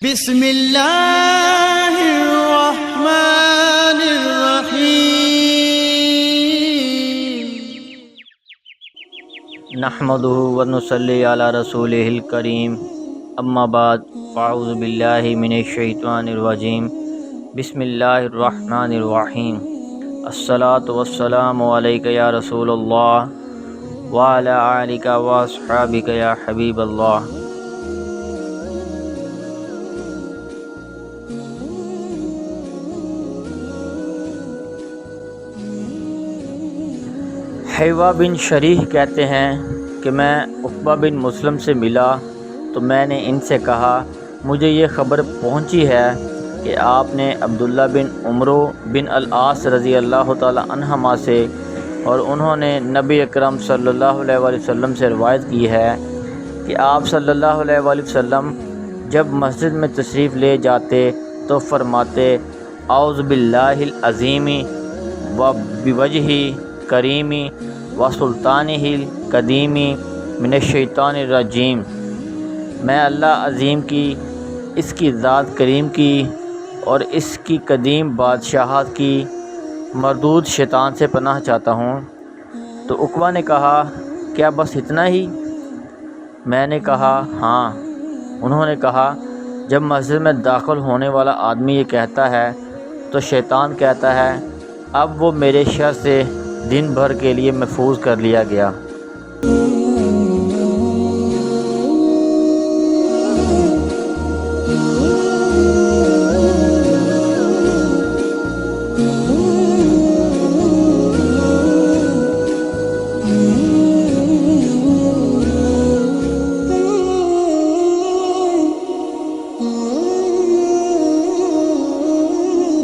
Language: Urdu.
بسم اللہ الرحمن الرحیم نحمدہ ونصلی علی رسولہ الکریم اما بعد فاعوذ باللہ من الشیطان الرجیم بسم اللہ الرحمن الرحیم الصلاۃ والسلام علیک یا رسول اللہ وعلی آلک واصحابک یا حبیب اللہ۔ حیوہ بن شریح کہتے ہیں کہ میں عقبہ بن مسلم سے ملا تو میں نے ان سے کہا مجھے یہ خبر پہنچی ہے کہ آپ نے عبداللہ بن عمرو بن العاص رضی اللہ تعالی عنہما سے اور انہوں نے نبی اکرم صلی اللہ علیہ وآلہ وسلم سے روایت کی ہے کہ آپ صلی اللہ علیہ وآلہ وسلم جب مسجد میں تشریف لے جاتے تو فرماتے اعوذ باللہ العظیم و بوجہہ کریمی و سلطانہ القدیمی من الشیطان الرجیم، میں اللہ عظیم کی، اس کی ذات کریم کی اور اس کی قدیم بادشاہت کی مردود شیطان سے پناہ چاہتا ہوں۔ تو عقبہ نے کہا کیا بس اتنا ہی؟ میں نے کہا ہاں۔ انہوں نے کہا جب مسجد میں داخل ہونے والا آدمی یہ کہتا ہے تو شیطان کہتا ہے اب وہ میرے شر سے دن بھر کے لیے محفوظ کر لیا گیا۔